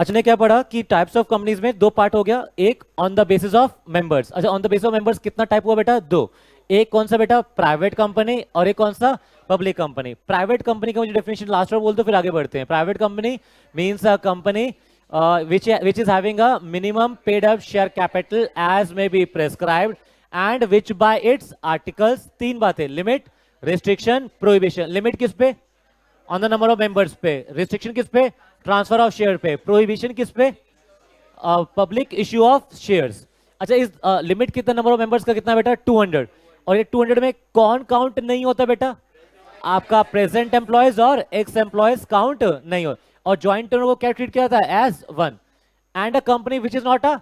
अच्छा ने क्या पढ़ा कि टाइप्स ऑफ कंपनीज में दो पार्ट हो गया, एक on the basis of members. अच्छा on the basis of members कितना टाइप हुआ बेटा? दो। एक कौन सा बेटा? प्राइवेट कंपनी, और एक कौन सा? Public company. प्राइवेट कंपनी का मुझे डेफिनेशन लास्ट में बोल दो, फिर आगे बढ़ते हैं। Private company means a company which is having a minimum paid up share capital as may be prescribed and which by its articles, तीन बातें, लिमिट, रिस्ट्रिक्शन, प्रोहिबिशन। लिमिट किस पे? On the number of members पे। Restriction किस पे? Transfer of share पे। Prohibition किस पे? Public issue of shares. अच्छा इस लिमिट कितना नंबर ऑफ मेंबर्स का कितना बेटा? 200। और ये 200 में कौन काउंट नहीं होता बेटा? आपका प्रेजेंट एम्प्लॉयज और एक्स एम्प्लॉयज काउंट नहीं हो। और ज्वाइंट ओनर को क्या ट्रीट किया जाता है? As one. And a company which is not a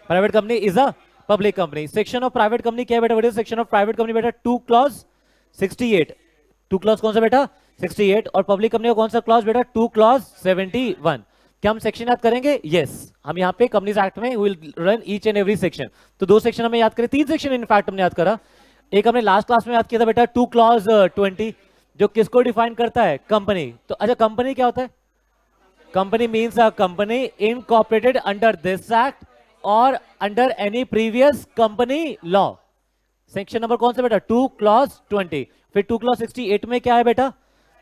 private company is a public company. Section of private company क्या है बेटा? बेटा सेक्शन ऑफ प्राइवेट कंपनी बेटा 2 क्लॉज 68। 2 क्लॉज कौन सा बेटा? 68। और पब्लिक कंपनी का कौन सा क्लॉज बेटा? 2 क्लॉज 71। क्या हम सेक्शन याद करेंगे? यस हम यहाँ पे कंपनीज एक्ट में will run each and every section. तो 2 सेक्शन हमें याद करें, 3 सेक्शन इनफैक्ट हमने याद करा। एक हमने लास्ट क्लास में याद किया था बेटा 2 क्लॉज 20, जो किसको डिफाइन करता है? कंपनी। तो अच्छा कंपनी क्या होता है? Company means a company incorporated under this act और under any previous company law. Section number कौन सा बेटा? 2 क्लॉज 20। फिर 2 क्लॉज 68 में क्या है बेटा?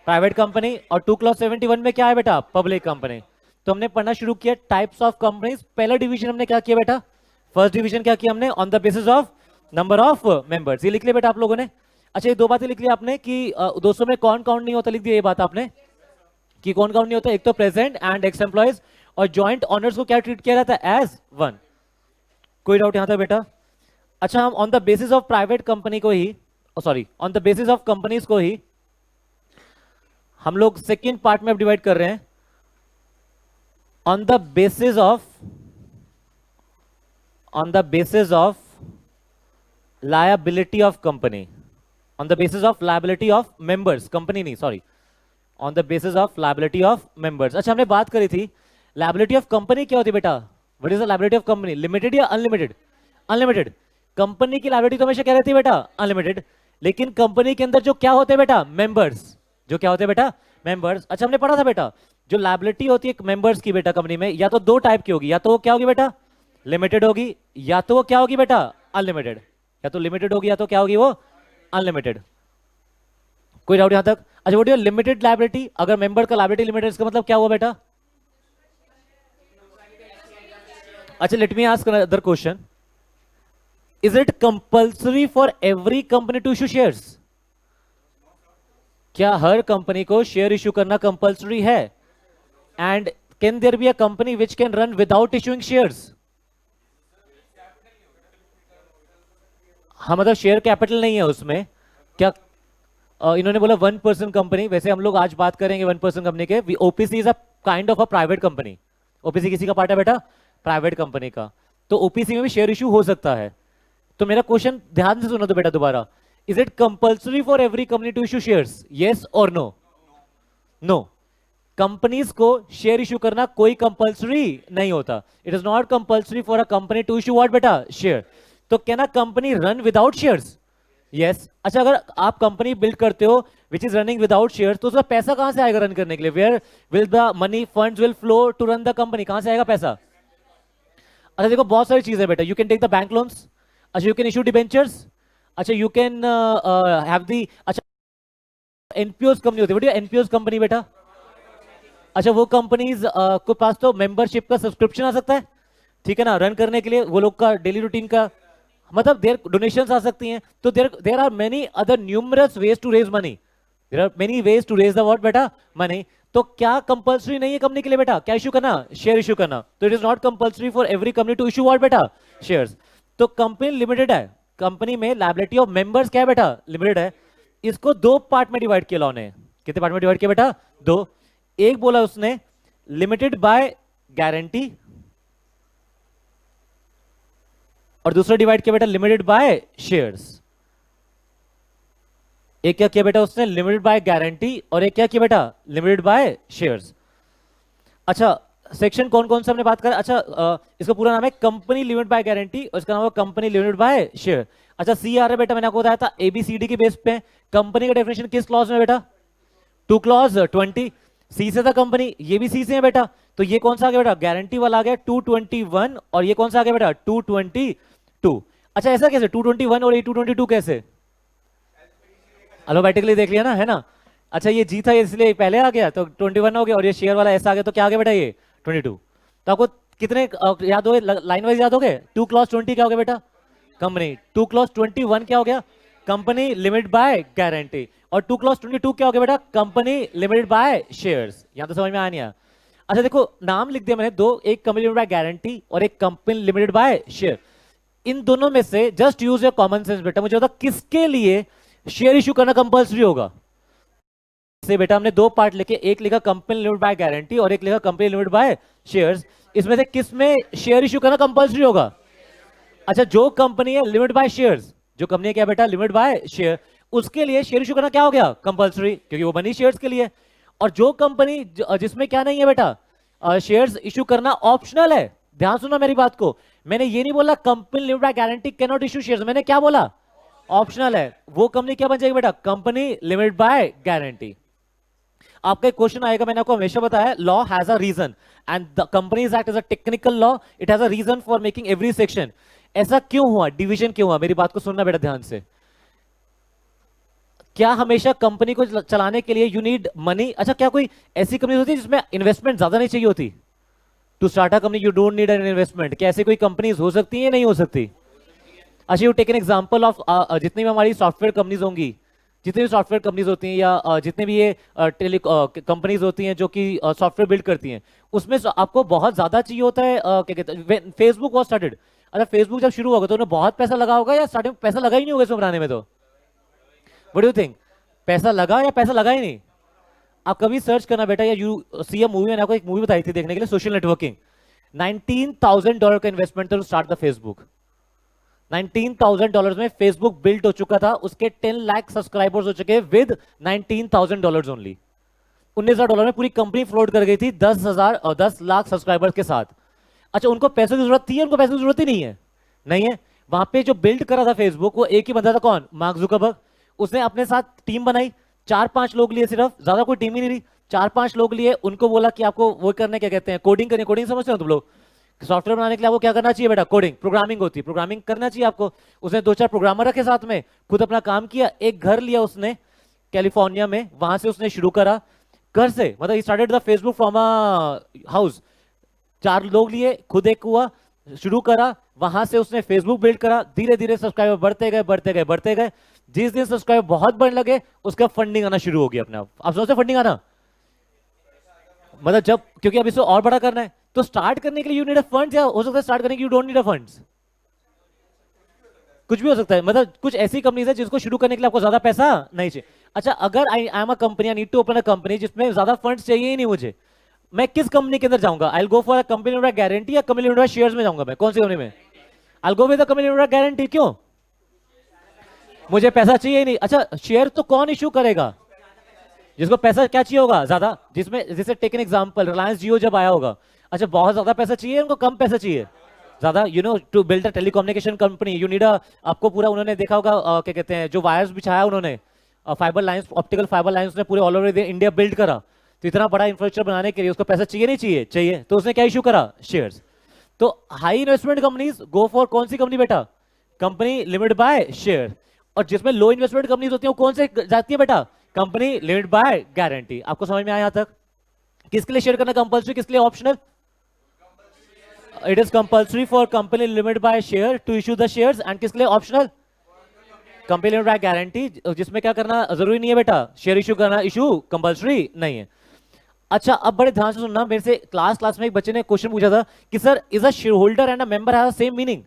Private company. और 2 क्लॉज 71 में क्या है बेटा? Public company. तो हमने पढ़ना शुरू किया टाइप्स ऑफ कंपनीज। पहला डिवीजन हमने क्या किया बेटा? फर्स्ट डिवीजन क्या किया हमने? On the basis of number of members. ये लिख लिया बेटा आप लोगों ने? अच्छा ये 2 बातें लिख लिया आपने कि 200 में कौन काउंट नहीं होता, लिख दिया ये बात आपने कि कौन काउंट नहीं होता? एक तो प्रेजेंट एंड एक्स एम्प्लॉयज। और जॉइंट ऑनर्स को क्या ट्रीट किया जाता है? As one. कोई डाउट यहां तक बेटा? अच्छा हम on the basis of private company को ही, sorry on the basis of companies को ही हम लोग सेकेंड पार्ट में डिवाइड कर रहे हैं। On the basis of liability of company, on the basis of liability of members, company नहीं sorry, on the basis of liability of members. अच्छा हमने बात करी थी लायबिलिटी ऑफ कंपनी क्या होती है बेटा? What is the liability of company? Limited या अनलिमिटेड? अनलिमिटेड। कंपनी की लायबिलिटी तो हमेशा क्या रहती है बेटा? अनलिमिटेड। लेकिन कंपनी के अंदर जो क्या होते हैं बेटा? मेंबर्स। जो क्या होते हैं बेटा? मेंबर्स। अच्छा हमने पढ़ा था बेटा जो लायबिलिटी होती है मेंबर्स की बेटा कंपनी में, या तो 2 टाइप की होगी, या तो वो क्या होगी बेटा? लिमिटेड होगी, या तो वो क्या होगी बेटा? अनलिमिटेड। या तो लिमिटेड होगी या तो क्या होगी वो? अनलिमिटेड। कोई डाउट यहां तक? अच्छा वो लिमिटेड लायबिलिटी, अगर मेंबर का लायबिलिटी लिमिटेड, इसका मतलब क्या हुआ बेटा? अच्छा let me ask another question, is it compulsory for every company to issue shares? क्या हर कंपनी को शेयर इशू करना कंपल्सरी है? And can there be a company which can run without issuing shares? हाँ मतलब शेयर कैपिटल नहीं है उसमें क्या? इन्होंने बोला 1% कंपनी। वैसे हम लोग आज बात करेंगे 1% कंपनी के। OPC is a kind of a private company. OPC किसी का पार्ट है बेटा? प्राइवेट कंपनी का। तो ओपीसी में भी शेयर इशू हो सकता है। तो मेरा क्वेश्चन ध्यान से सुनो तो बेटा दोबारा, is it compulsory for every company to issue shares? Yes और नो? नो। कंपनीज को शेयर इशू करना कोई कंपल्सरी नहीं होता। It is not compulsory for a company to issue what बेटा? शेयर। तो can a company run without shares? Yes. अच्छा अगर आप कंपनी बिल्ड करते हो which is running without shares, तो उसका पैसा कहां से आएगा रन करने के लिए? Where will the money funds will flow to run the company? कहां से आएगा पैसा? अच्छा देखो बहुत सारी चीजें बेटा, you can take the bank loans, अच्छा यू कैन इशू डिबेंचर्स, अच्छा यू कैन हैव दी, अच्छा एनपीओस कंपनी होती है बेटा, एनपीओस कंपनी बेटा। अच्छा वो कंपनीज को पास तो मेंबरशिप का सब्सक्रिप्शन आ सकता है, ठीक है ना, रन करने के लिए वो लोग का डेली रूटीन का, मतलब देयर डोनेशंस आ सकती हैं। तो there are many other numerous ways to raise money, there are many ways to raise the what बेटा? मनी। तो क्या कंपल्सरी नहीं है कंपनी के लिए बेटा क्या इशू करना? शेयर इशू करना। तो it is not compulsory for every company to issue what बेटा? शेयर्स। तो कंपनी लिमिटेड है, कंपनी में लायबिलिटी ऑफ मेंबर्स क्या है बेटा? लिमिटेड है। इसको 2 पार्ट में डिवाइड किया लॉ ने। कितने पार्ट में डिवाइड किया बेटा? 2। एक बोला उसने लिमिटेड बाय गारंटी, और दूसरा डिवाइड किया बेटा लिमिटेड बाय शेयर्स। एक क्या किया बेटा उसने? लिमिटेड बाय गारंटी, और एक क्या किया बेटा? Limited by shares. अच्छा सेक्शन कौन कौन सा हमने बात करा? अच्छा इसका पूरा नाम है कंपनी लिमिटेड बाय गारंटी, और इसका नाम है कंपनी लिमिटेड बाय शेयर। अच्छा सी आ रहा है बेटा, मैंने आपको बताया था एबीसीडी के बेस पे। कंपनी का डेफिनेशन किस क्लॉज में बेटा? 2 क्लॉज 20। सी से था कंपनी, ये भी सी से है बेटा, तो ये कौन सा आ गया बेटा, गारंटी वाला आ गया 221, और ये कौन सा आ गया बेटा 222। अच्छा ऐसा कैसे 221 और ये 222 कैसे, अलोमैटिकली देख लिया ना, है ना। अच्छा ये जी था इसलिए पहले आ गया तो 21 हो गया, और ये शेयर वाला ऐसा आ गया तो क्या आ गया बेटा ये 22। तो आपको कितने याद हो गए, लाइन वाइज याद हो गए। 2 क्लॉज 20 क्या हो गया बेटा, कंपनी। 2 क्लॉज 21 क्या हो गया, कंपनी लिमिटेड बाय गारंटी। और 2 क्लॉज 22 क्या हो गया बेटा, कंपनी लिमिटेड बाय शेयर्स। यहां तो समझ में आया नहीं आया। अच्छा देखो नाम लिख दिया मैंने दो, एक कंपनी लिमिटेड बाय गारंटी और एक कंपनी लिमिटेड बाय शेयर। इन दोनों में से just use your common sense बेटा, मुझे बता किसके लिए शेयर इशू करना कंपल्सरी होगा। से बेटा हमने दो पार्ट लिखे, एक लिखा कंपनी लिमिटेड बाय गारंटी और एक लिखा कंपनी लिमिटेड बाय शेयर्स। इसमें से किस में शेयर इशू करना कंपल्सरी होगा। अच्छा जो कंपनी है लिमिटेड बाय शेयर्स, जो कंपनी है क्या बेटा लिमिटेड बाय शेयर, उसके लिए शेयर इशू करना क्या हो गया कंपल्सरी, क्योंकि वो बनी शेयर्स के लिए। और जो कंपनी जिसमें क्या नहीं है बेटा शेयर्स इशू करना ऑप्शनल है। ध्यान सुना मेरी बात को, मैंने ये नहीं बोला company limited by guarantee can not issue shares, मैंने क्या बोला ऑप्शनल है। वो कंपनी क्या बन जाएगी बेटा, कंपनी लिमिटेड बाय गारंटी। आपका एक क्वेश्चन आएगा, मैंने आपको हमेशा बताया law has a reason and the companies act is a technical law, it has a reason for making every section. ऐसा क्यों हुआ, डिवीजन क्यों हुआ, मेरी बात को सुनना बेटा ध्यान से। क्या हमेशा कंपनी को चलाने के लिए यू नीड मनी। अच्छा क्या कोई ऐसी कंपनी होती है जिसमें इन्वेस्टमेंट ज्यादा नहीं चाहिए होती, to start a company you don't need an investment, क्या ऐसी कोई कंपनीज हो सकती है नहीं हो सकती। अच्छा you take an example of जितनी भी हमारी सॉफ्टवेयर कंपनीज होंगी, जितनी भी सॉफ्टवेयर कंपनीज होती हैं या जितने भी ये टेली कंपनीज होती हैं जो कि सॉफ्टवेयर बिल्ड करती हैं, उसमें आपको बहुत ज्यादा चाहिए होता है। क्या कहते हैं फेसबुक वॉज स्टार्टेड, अच्छा फेसबुक जब शुरू होगा तो उन्हें बहुत पैसा लगा होगा या स्टार्टिंग में पैसा लगा ही नहीं होगा इसमें बनाने में, तो व्हाट डू यू थिंक, पैसा लगा या पैसा लगा ही नहीं। आप कभी सर्च करना बेटा, या यू सी अ मूवी, मैंने आपको एक मूवी बताई थी देखने के लिए, सोशल नेटवर्किंग। $19,000 का investment to start the Facebook. $19,000 में फेसबुक बिल्ड हो चुका था, उसके 10 लाख सब्सक्राइबर्स हो चुके विद $19,000 ओनली। $19,000 में पूरी कंपनी फ्लोट कर गई थी 10 लाख सब्सक्राइबर्स के साथ। अच्छा उनको पैसों की जरूरत थी, उनको पैसों की जरूरत ही नहीं है, नहीं है। वहां पे जो बिल्ड करा था फेसबुक वो एक ही बंदा था, कौन, मार्क जुकरबर्ग। उसने अपने साथ टीम बनाई, 4-5 लोग लिए, सिर्फ ज्यादा कोई टीम ही नहीं रही, 4-5 लोग लिए। उनको बोला कि आपको वो करने क्या कहते हैं, कोडिंग करनी। कोडिंग समझते हो तुम लोग, सॉफ्टवेयर बनाने के लिए आपको क्या करना चाहिए बेटा, कोडिंग, प्रोग्रामिंग होती है, प्रोग्रामिंग करना चाहिए आपको। उसने 2-4 प्रोग्रामर रखे साथ में, खुद अपना काम किया, एक घर लिया उसने कैलिफोर्निया में, वहां से उसने शुरू करा घर से, मतलब he started the Facebook from a house. 4 लोग लिए, खुद एक हुआ, शुरू करा, वहां से उसने फेसबुक बिल्ड करा, धीरे धीरे सब्सक्राइबर बढ़ते गए बढ़ते गए बढ़ते गए। जिस दिन सब्सक्राइबर बहुत बढ़ने लगे उसका फंडिंग आना शुरू हो गया अपने आप। आप सोचते फंडिंग आना, मतलब जब, क्योंकि अब इसे और बड़ा करना है तो स्टार्ट करने के लिए यू नीड अ फंड्स, या हो सकता है स्टार्ट करने के लिए you don't need a funds, कुछ भी हो सकता है। मतलब कुछ ऐसी कंपनीज है जिसको शुरू करने के लिए आपको ज्यादा पैसा नहीं चाहिए। अच्छा अगर I am a company, I need to open a company जिसमें ज्यादा फंड्स चाहिए ही नहीं मुझे, मैं किस कंपनी के अंदर जाऊंगा, I will go for a company limited guarantee या कंपनी लिमिटेड शेयर्स में जाऊंगा, मैं कौन सी कंपनी में, I will go with the company limited guarantee. क्यों, मुझे पैसा चाहिए ही नहीं। अच्छा शेयर तो कौन इशू करेगा, जिसको पैसा क्या चाहिए होगा ज्यादा, जिसमें, जैसे टेक एन एग्जांपल रिलायंस जियो जब आया होगा, अच्छा बहुत ज्यादा पैसा चाहिए उनको, कम पैसा चाहिए ज्यादा, you know to build a telecommunication company you need a, आपको पूरा उन्होंने देखा होगा क्या कहते हैं जो वायर्स बिछाया उन्होंने, fibre lines, optical fibre lines ने पूरे ऑल ओवर इंडिया बिल्ड करा, तो इतना बड़ा इंफ्रास्ट्रक्चर बनाने के लिए उसको पैसा चाहिए नहीं चाहिए, चाहिए, तो उसने क्या इशू करा, शेयर्स। तो high investment companies go for कौन सी कंपनी बेटा, कंपनी लिमिटेड बाय शेयर। और जिसमें लो इन्वेस्टमेंट कंपनीज होती है वो कौन से जाती है बेटा, कंपनी लिमिटेड बाय गारंटी। आपको समझ में आया यहां तक, किसके लिए शेयर करना कंपल्सरी, किसके लिए optional, it is compulsory for company limited by share to issue the shares, and किसके लिए optional, company limited by guarantee, जिसमें क्या करना जरूरी नहीं है बेटा, शेयर इशू करना, इशू कंपल्सरी नहीं है। अच्छा अब बड़े ध्यान से सुनना, मेरे से क्लास में एक बच्चे ने क्वेश्चन पूछा था कि sir is a share holder and a member have same meaning,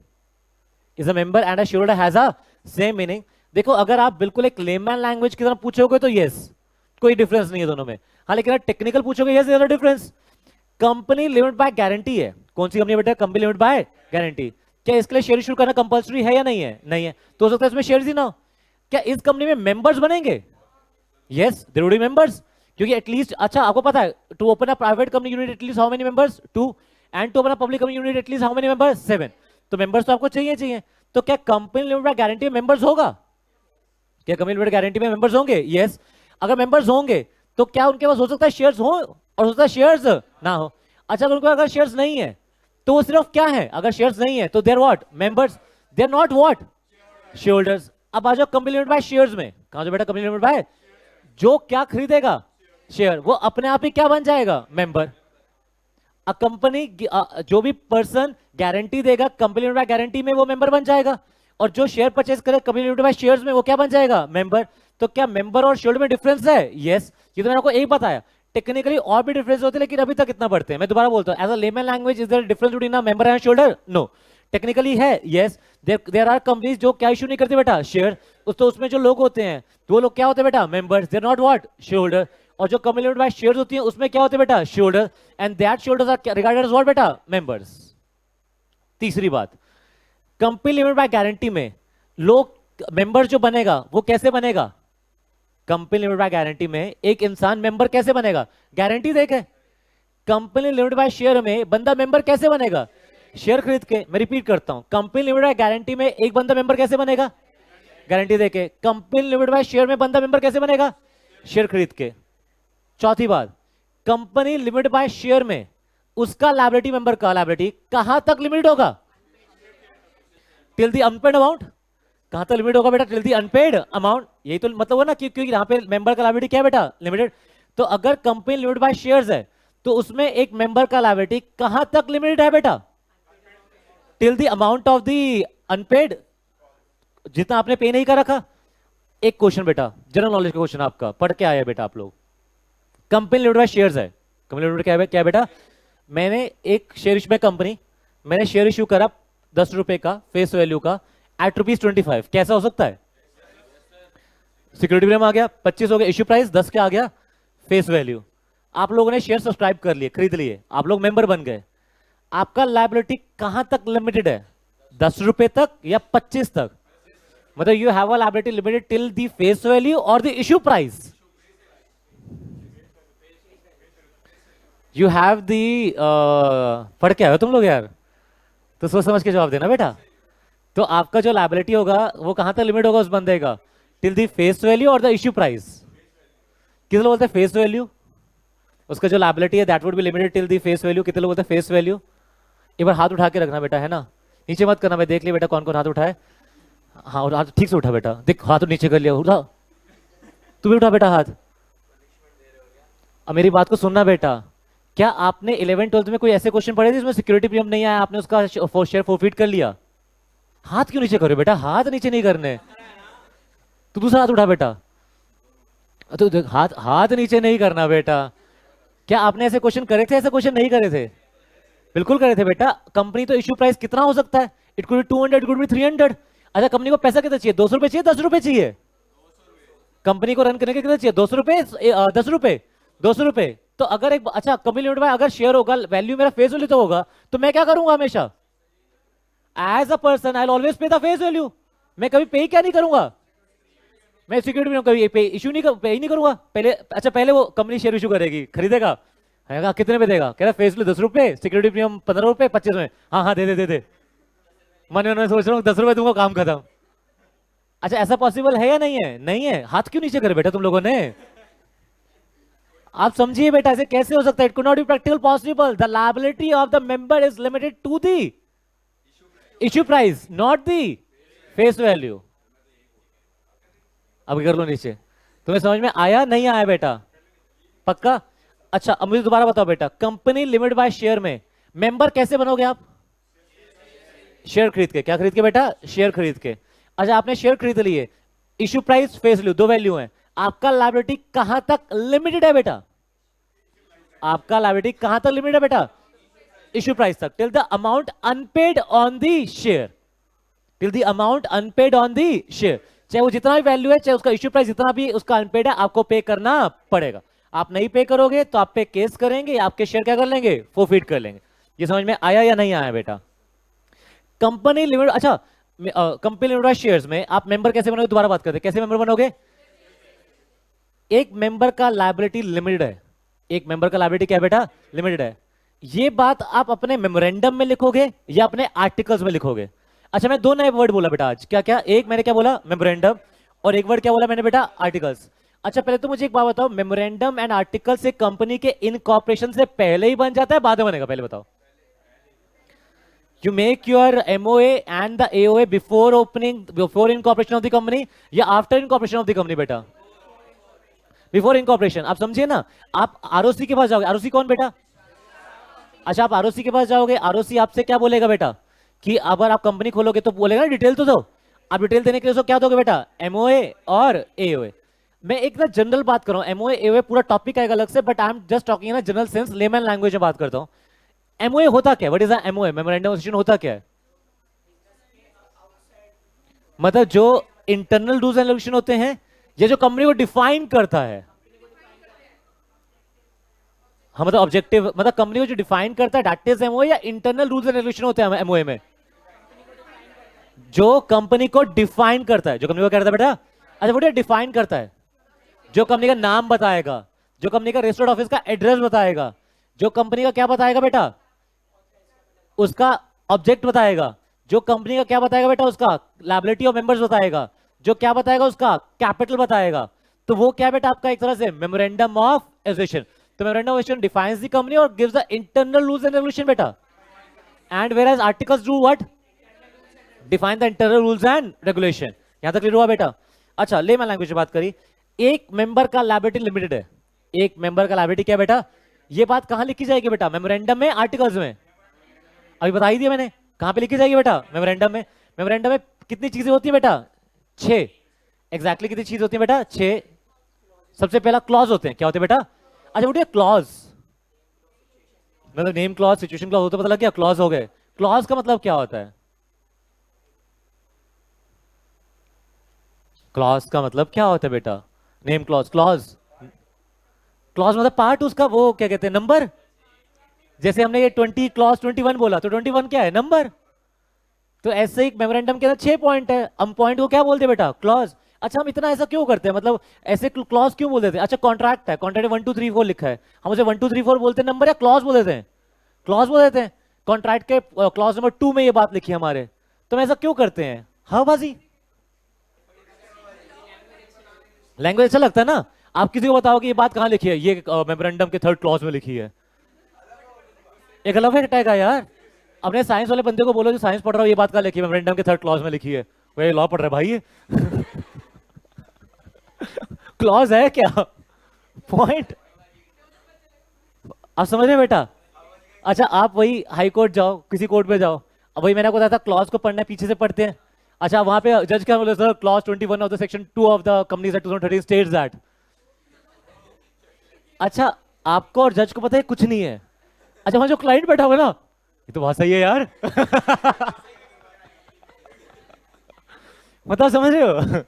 is a member and a share holder has a same meaning. देखो अगर आप बिल्कुल एक लेमैन लैंग्वेज की तरह पूछोगे तो यस, कोई डिफरेंस नहीं है दोनों में। हाँ लेकिन टेक्निकल पूछोगे yes, there are difference. Company limited by guarantee है, कौन सी कंपनी बेटा, कंपनी लिमिटेड बाय गारंटी। क्या इसके लिए शेयर इशू करना कंपल्सरी है या नहीं है, नहीं है, तो हो सकता है इसमें शेयर ही ना हो। क्या इस कंपनी में मेंबर्स बनेंगे, yes there will be members, क्योंकि एटलीस्ट, अच्छा आपको पता है to open a private company you need at least how many members, 2, and to open a public company you need at least how many members, 7। तो मेंबर्स तो आपको चाहिए चाहिए। तो क्या कंपनी लिमिटेड बाय गारंटी में मेंबर्स होगा, क्या कंपनी लिमिटेड गारंटी में मेंबर्स होंगे, यस। अगर मेंबर्स होंगे तो क्या उनके पास हो सकता है शेयर्स हो और हो सकता है शेयर्स ना हो। अच्छा अगर उनको अगर शेयर्स नहीं है तो वो सिर्फ क्या है, अगर शेयर्स नहीं है तो there what members, there not what shareholders. अब आ जाओ कंपनी लिमिटेड बाय शेयर्स में, कहां जो बेटा कंपनी लिमिटेड बाय, जो क्या खरीदेगा शेयर वो अपने आप ही क्या बन जाएगा मेंबर। अ कंपनी जो भी पर्सन गारंटी देगा कंपनी लिमिटेड बाय गारंटी में वो मेंबर बन जाएगा, और जो शेयर परचेज करे कंपनी लिमिटेड बाय शेयर्स में वो क्या बन जाएगा मेंबर। तो क्या मेंबर और शेयर में डिफरेंस है? यस, ये तो मैंने आपको एक बताया। टेक्निकली और भी डिफरेंस होते हैं लेकिन अभी तक इतना पढ़ते हैं। मैं दोबारा बोलता हूं, as a layman language is there difference between a member and share? No, technically है यस। देयर आर कंपनीज जो क्या इशू नहीं करते बेटा शेयर, तो उसमें जो लोग होते हैं तो वो लोग क्या होते हैं बेटा members, they are not what share holder. और जो कंपनी लिमिटेड बाय शेयर्स होती है उसमें क्या होते हैं बेटा share holder, and that share holders are regarded as what बेटा मेंबर्स। तीसरी बात, कंपनी लिमिटेड बाय गारंटी में लोग मेंबर जो बनेगा वो कैसे बनेगा, कंपनी लिमिटेड बाय गारंटी में एक इंसान मेंबर कैसे बनेगा, गारंटी देके। कंपनी लिमिटेड बाय शेयर में बंदा मेंबर कैसे बनेगा, शेयर खरीद के। मैं रिपीट करता हूं, कंपनी लिमिटेड बाय गारंटी में एक बंदा मेंबर कैसे बनेगा, गारंटी देके। कंपनी लिमिटेड बाय शेयर में बंदा मेंबर कैसे बनेगा, शेयर खरीद के। चौथी बात, कंपनी लिमिटेड बाय शेयर में उसका लायबिलिटी मेंबर का लायबिलिटी कहां तक लिमिटेड होगा, टिल द अनपेड अमाउंट। कहां तक लिमिट होगा बेटा, टिल द अनपेड अमाउंट। यही तो मतलब हो ना, क्योंकि यहां पे मेंबर का लायबिलिटी क्या है बेटा, लिमिटेड। तो अगर कंपनी लिमिटेड बाय शेयर्स है तो उसमें एक मेंबर का लायबिलिटी कहां तक लिमिटेड है बेटा, till the amount of the unpaid, जितना आपने पे नहीं कर रखा। एक क्वेश्चन बेटा, जनरल नॉलेज का क्वेश्चन आपका, पढ़ के आया बेटा आप लोग। कंपनी लिमिटेड बाय शेयर्स है, कंपनी लिमिटेड क्या है बेटा, मैंने एक शेयर इशू में कंपनी, मैंने शेयर इशू करा 10 रुपए का फेस वैल्यू का एट ₹25। कैसा हो सकता है, सिक्योरिटी प्रीमियम आ गया 25 हो गया, इश्यू प्राइस 10 का आ गया फेस वैल्यू। आप लोगों ने शेयर सब्सक्राइब कर लिए, खरीद लिए, आप लोग मेंबर बन गए। आपका लायबिलिटी कहां तक लिमिटेड है, 10 रुपए तक या 25 तक, मतलब you have a liability limited till the face value और the issue price. You have दी पढ़ के आए हो तुम लोग यार, तो सोच समझ के जवाब देना बेटा। तो आपका जो लायबिलिटी होगा वो कहां तक लिमिट होगा उस बंदे का, टिल द फेस वैल्यू और द इश्यू प्राइस। कितने लोग बोलते हैं फेस वैल्यू, उसका जो लायबिलिटी है that would be limited till the face value. कितने लोग बोलते हैं फेस वैल्यू। एक बार हाथ उठा के रखना बेटा, है ना, नीचे मत करना, मैं देख लिया बेटा कौन कौन हाथ उठाए। हाँ हाथ ठीक से उठा बेटा, देख हाथ नीचे कर लिया, उठा तू भी उठा बेटा हाथ। अब मेरी बात को सुनना बेटा, क्या आपने 11th-12th में कोई ऐसे क्वेश्चन पढ़े थे जिसमें सिक्योरिटी प्रीमियम नहीं आया, आपने उसका शेयर फोरफीट कर लिया। हाथ क्यों नीचे करो बेटा, हाथ नीचे नहीं करने, तो दूसरा हाथ उठा बेटा, तो हाथ नीचे नहीं करना बेटा। क्या आपने ऐसे क्वेश्चन करे थे, ऐसे क्वेश्चन नहीं करे थे, बिल्कुल करे थे बेटा। कंपनी तो इश्यू प्राइस कितना हो सकता है, it could B 200, it could B 300। अच्छा कंपनी को पैसा कितना चाहिए, 200 रुपए चाहिए, 10 रुपए चाहिए, कंपनी को रन करने के कितना चाहिए, 200 रुपए, 10 रुपए, 200 रुपए। तो अगर एक अच्छा कंपनी लिमिटेड में अगर शेयर होगा, वैल्यू मेरा फेस वैल्यू तो होगा, तो मैं क्या करूंगा हमेशा, as a person I always pay the face value. मैं कभी पे क्या नहीं करूंगा, मैं सिक्योरिटी में कभी पे इशू नहीं पे ही नहीं करूंगा पहले। अच्छा पहले वो कंपनी शेयर इशू करेगी, खरीदेगा, कितने में देगा, कह रहा फेस वैल्यू 10 रुपए, सिक्योरिटी प्रीमियम 15 रुपए, 25 में, हाँ हाँ दे दे। मन में सोच रहा हूँ 10 रुपए दूंगा, काम खत्म। अच्छा ऐसा पॉसिबल है या नहीं है, नहीं है। हाथ क्यों नीचे करे बेटा तुम लोगों ने, आप समझिए बेटा ऐसे कैसे हो सकता है, it could not be practical possible. The liability of the member is limited to the issue price, not the face value. अब कर लो नीचे, तुम्हें समझ में आया नहीं आया बेटा, पक्का। अच्छा अब मुझे दोबारा बताओ बेटा, कंपनी लिमिटेड बाय शेयर में मेंबर कैसे बनोगे आप, शेयर खरीद के। क्या खरीद के बेटा, शेयर खरीद के। अच्छा आपने शेयर खरीद लिए, इश्यू प्राइस फेस वैल्यू दो वैल्यू है, आपका लायबिलिटी कहां तक लिमिटेड है बेटा, आपका लायबिलिटी कहां तक लिमिटेड है बेटा, इश्यू प्राइस तक, till the amount unpaid on the share, till the amount unpaid on the share. चाहे वो जितना भी वैल्यू है, चाहे उसका इश्यू प्राइस जितना भी उसका अनपेड है, आपको पे करना पड़ेगा। आप नहीं पे करोगे तो आप पे केस करेंगे, आपके शेयर क्या कर लेंगे, फोरफीट कर लेंगे। ये समझ में आया या नहीं आया बेटा। कंपनी लिमिटेड, अच्छा कंपनी लिमिटेड शेयर्स में आप मेंबर कैसे बनोगे, दोबारा बात करते हैं, कैसे मेंबर बनोगे। एक मेंबर का लायबिलिटी लिमिटेड है, एक मेंबर का लायबिलिटी क्या है बेटा, लिमिटेड है। ये बात आप अपने मेमोरेंडम में लिखोगे या अपने आर्टिकल्स में लिखोगे। अच्छा मैं दो नए वर्ड बोला बेटा आज, क्या क्या, एक मैंने क्या बोला मेमोरेंडम, और एक वर्ड क्या बोला मैंने बेटा, आर्टिकल्स। अच्छा पहले तो मुझे एक बात बताओ, मेमोरेंडम एंड आर्टिकल से कंपनी के इनकॉर्पोरेशन से पहले ही बन जाता है बाद में बनेगा, पहले बताओ। You make your MOA and the AOA before opening, before incorporation of the company या after incorporation of the company बेटा? Before incorporation. आप समझिए ना, आप आरओसी के पास जाओगे, आरओसी कौन बेटा? अच्छा आप आरओसी के पास जाओगे, आरओसी आपसे क्या बोलेगा बेटा कि अगर आप कंपनी खोलोगे तो बोलेगा डिटेल तो दो। आप डिटेल देने के लिए उसको क्या दोगे बेटा? एमओए और एओए। मैं एक ना जनरल बात कर रहा हूं, एमओए एओए पूरा टॉपिक आएगा अलग से, but I am just talking in general sense, layman language में बात करता हूं। एमओए होता क्या? What is the MOA? Memorandum of understanding होता क्या है? मतलब जो इंटरनल रूल्स एंड रेगुलेशन होते हैं, ये जो कंपनी को डिफाइन करता है। हाँ मतलब ऑब्जेक्टिव, मतलब कंपनी को जो डिफाइन करता है दैट इज एमओए, या इंटरनल रूल्स एंड रेगुलेशन होते हैं एमओए में? जो कंपनी को डिफाइन करता है, जो कंपनी को क्या करता है बेटा? अच्छा वो डिफाइन करता है, जो कंपनी का नाम बताएगा, जो कंपनी का रजिस्टर्ड ऑफिस का एड्रेस बताएगा, जो कंपनी का क्या बताएगा बेटा? उसका ऑब्जेक्ट बताएगा, जो कंपनी का क्या बताएगा बेटा? उसका लायबिलिटी ऑफ मेंबर्स बताएगा, जो क्या बताएगा? उसका कैपिटल बताएगा। तो वो क्या बेटा? आपका एक तरह से मेमोरेंडम ऑफ एसोसिएशन। तो memorandum of association defines the company और gives the internal rules and regulation बेटा। And whereas articles do what? Define the internal rules and regulation. यहां तक क्लियर हुआ बेटा? अच्छा लेमैन लैंग्वेज में बात करी, एक मेंबर का लायबिलिटी लिमिटेड है, एक मेंबर का लायबिलिटी क्या बेटा? ये बात कहां लिखी जाएगी बेटा? मेमोरेंडम में, आर्टिकल्स में? अभी बता ही दिया मैंने, कहां पे लिखी जाएगी बेटा? मेमोरेंडम में। मेमोरेंडम में कितनी चीजें होती है बेटा? 6। एग्जैक्टली कितनी चीज होती है बेटा? 6। सबसे पहला क्लॉज होते हैं, क्या होते हैं बेटा? अच्छा बोलिए क्लॉज, मतलब नेम क्लॉज, सिचुएशन क्लॉज होता है, पता लग गया क्लॉज हो गए। क्लॉज का मतलब क्या होता है? क्लॉज का मतलब क्या होता है बेटा? नेम क्लॉज, क्लॉज, क्लॉज मतलब पार्ट उसका, वो क्या कहते हैं? नंबर। जैसे हमने ये 20 क्लॉज 21 बोला, तो 21 क्या है? नंबर। तो ऐसे ही मेमोरेंडम के अंदर 6 पॉइंट है, हम पॉइंट को क्या बोलते हैं बेटा? क्लॉज। अच्छा हम इतना ऐसा क्यों करते हैं, मतलब ऐसे क्लॉज क्यों बोल देते हैं? अच्छा कॉन्ट्रैक्ट है, कॉन्ट्रैक्ट 1 2 3 4 लिखा है, हम उसे 1 2 3 4 बोलते हैं नंबर, या क्लॉज बोल देते हैं? क्लॉज बोल देते हैं। कॉन्ट्रैक्ट के क्लॉज नंबर 2 में ये बात लिखी है हमारे, तो हम ऐसा क्यों करते हैं? हवाबाजी। लैंग्वेज अच्छा लगता है ना? आप किसी को बताओ कि ये बात कहां लिखी है, ये मेमोरेंडम के 3rd क्लॉज में लिखी है, एक अलग है का यार। अपने साइंस वाले बंदे को बोलो जो साइंस पढ़ रहा हो, ये बात कहां लिखी है? मेमोरेंडम के 3rd क्लॉज में लिखी है। वो लॉ पढ़ रहा है भाई ये। क्लॉज है क्या? पॉइंट। आप समझ रहे बेटा? अच्छा आप वही हाई कोर्ट जाओ, किसी कोर्ट में जाओ, अब वही मैंने आपको बताया था, क्लॉज को पढ़ना है, पीछे से पढ़ते हैं। अच्छा वहां पे जज क्या बोले? Sir clause 21 of the section 2 of the companies act 2013 states that. अच्छा आपको और जज को पता है कुछ नहीं है। अच्छा वहां जो क्लाइंट बैठा होगा ना, ये तो बहुत सही है यार। मतलब समझ रहे हो?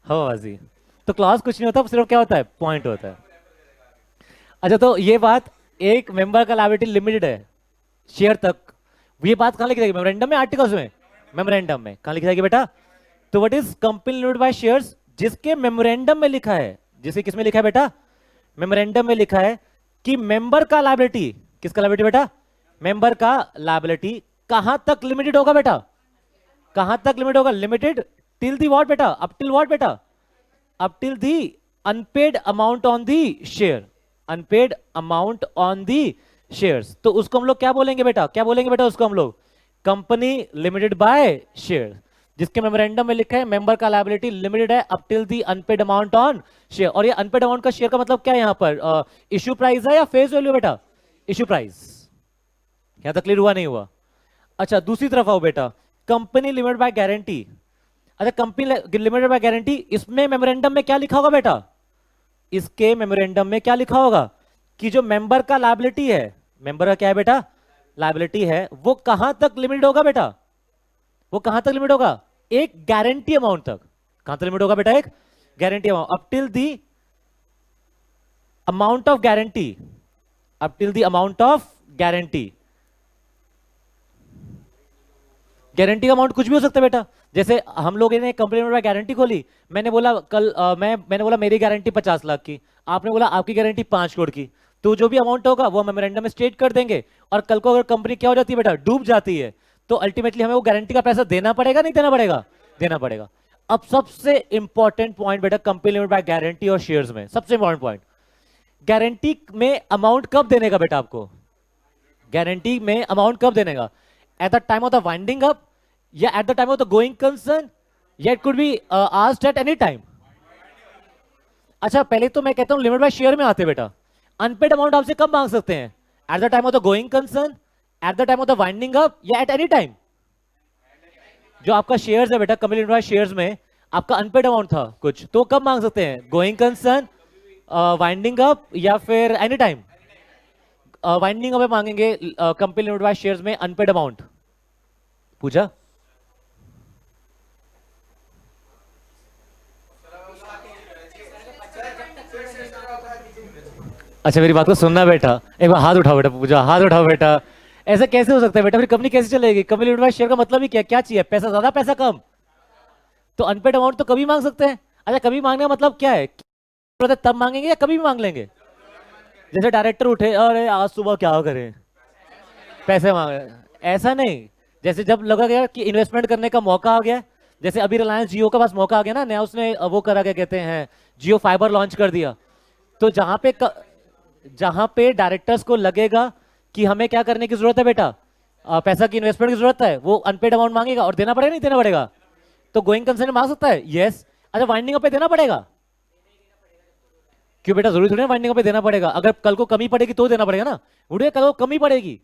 हाँ बाजी। तो क्लॉज कुछ नहीं होता, सिर्फ क्या होता है? पॉइंट होता है। अच्छा तो ये बात, एक मेंबर का लायबिलिटी लिमिटेड है शेयर तक, ये बात कहां लिखी जाएगी? मेमोरेंडम में, आर्टिकल्स में? मेमोरेंडम में। कहां लिखी जाएगी बेटा? तो what is company limited by shares? जिसके मेमोरेंडम में लिखा है, जिसके किसमें लिखा है बेटा? मेमोरेंडम में लिखा है कि मेंबर का लायबिलिटी, किसका लायबिलिटी बेटा? मेंबर का लायबिलिटी कहां तक लिमिटेड होगा बेटा? कहां तक लिमिट होगा? लिमिटेड टिल दी व्हाट बेटा? अप टिल व्हाट बेटा? Up till the unpaid amount on the share, unpaid amount on the shares. तो उसको हम लोग क्या बोलेंगे बेटा? क्या बोलेंगे बेटा उसको हम लोग? कंपनी लिमिटेड बाय शेयर, जिसके मेमोरेंडम में लिखा है मेंबर का लायबिलिटी लिमिटेड है up till the unpaid amount on share. और ये अनपेड अमाउंट का शेयर का मतलब क्या है यहां पर? इश्यू प्राइस है या फेस वैल्यू बेटा? Issue price. यहां तक क्लियर हुआ नहीं हुआ? अच्छा दूसरी तरफ आओ बेटा, कंपनी लिमिटेड बाय गारंटी। अच्छा कंपनी लिमिटेड बाय गारंटी, इसमें मेमोरेंडम में क्या लिखा होगा बेटा? इसके मेमोरेंडम में क्या लिखा होगा कि जो मेंबर का लायबिलिटी है, मेंबर का क्या है बेटा? लायबिलिटी है, वो कहां तक लिमिटेड होगा बेटा? वो कहां तक लिमिट होगा? एक गारंटी अमाउंट तक। कहां तक लिमिट होगा बेटा? एक guarantee amount, up till the amount of guarantee, up till the amount of guarantee. Guarantee का अमाउंट कुछ भी हो सकता है बेटा। जैसे हम लोगों ने कंपनी में गारंटी खोली, मैंने बोला कल मैंने बोला मेरी गारंटी 50 लाख की, आपने बोला आपकी गारंटी 5 करोड़ की, तो जो भी अमाउंट होगा वो मेमोरेंडम में स्टेट कर देंगे। और कल को अगर कंपनी क्या हो जाती है बेटा? डूब जाती है, तो अल्टीमेटली हमें वो गारंटी का पैसा देना पड़ेगा, नहीं देना पड़ेगा? देना पड़ेगा। अब सबसे इंपॉर्टेंट पॉइंट बेटा कंपनी लिमिटेड बाय गारंटी और शेयर्स में सबसे इंपॉर्टेंट पॉइंट, गारंटी में अमाउंट कब देने का बेटा आपको, गारंटी में अमाउंट कब देने का, at the time of the winding up या at the time of the going concern या it could be asked at any time. अच्छा पहले तो मैं कहता हूं लिमिट बाय शेयर में आते बेटा, अनपेड अमाउंट आपसे कब मांग सकते हैं, eight the time of the going concern, eight the time of the winding up या एट एनी टाइम। जो आपका शेयर्स है बेटा कंपनी लिमिटेड बाय शेयर्स में आपका अनपेड अमाउंट था कुछ, तो कब मांग सकते हैं, गोइंग कंसर्न, वाइंडिंग अप या फिर एनी टाइम। वाइंडिंग अप मांगेंगे कंपनी लिमिटेड बाय शेयर्स में अनपेड अमाउंट। पूजा अच्छा मेरी बात को सुनना बेटा, एक बार हाथ उठाओ बेटा, पूजा हाथ उठाओ बेटा। ऐसा कैसे हो सकता है बेटा, फिर कंपनी कैसे चलेगी, कंपनी लिमिटेड बाय शेयर का मतलब ही क्या, क्या चाहिए, पैसा ज्यादा पैसा कम, तो अनपेड अमाउंट तो कभी मांग सकते हैं। अच्छा कभी मांगने का मतलब क्या है, तब मांगेंगे या कभी भी मांग लेंगे, जैसे डायरेक्टर उठे अरे आज सुबह क्या करें पैसे मांगे, ऐसा नहीं। जैसे जब लगा गया कि इन्वेस्टमेंट करने का मौका आ गया, जैसे अभी रिलायंस जियो का पास मौका आ गया ना नया, उसने वो करा क्या कहते हैं जियो फाइबर लॉन्च कर दिया, तो जहां पे डायरेक्टर्स को लगेगा कि हमें क्या करने की जरूरत है बेटा, पैसा की इन्वेस्टमेंट की जरूरत है, वो अनपेड अमाउंट मांगेगा और देना पड़ेगा नहीं देना पड़ेगा, तो गोइंग कंसर्न मांग सकता है यस। अच्छा वाइंडिंग अप पे देना पड़ेगा, क्यों बेटा जरूरी थोड़ी ना वाइंडिंग अप पे देना पड़ेगा, अगर कल को कमी पड़ेगी तो देना पड़ेगा ना, उड़े कल को कमी पड़ेगी,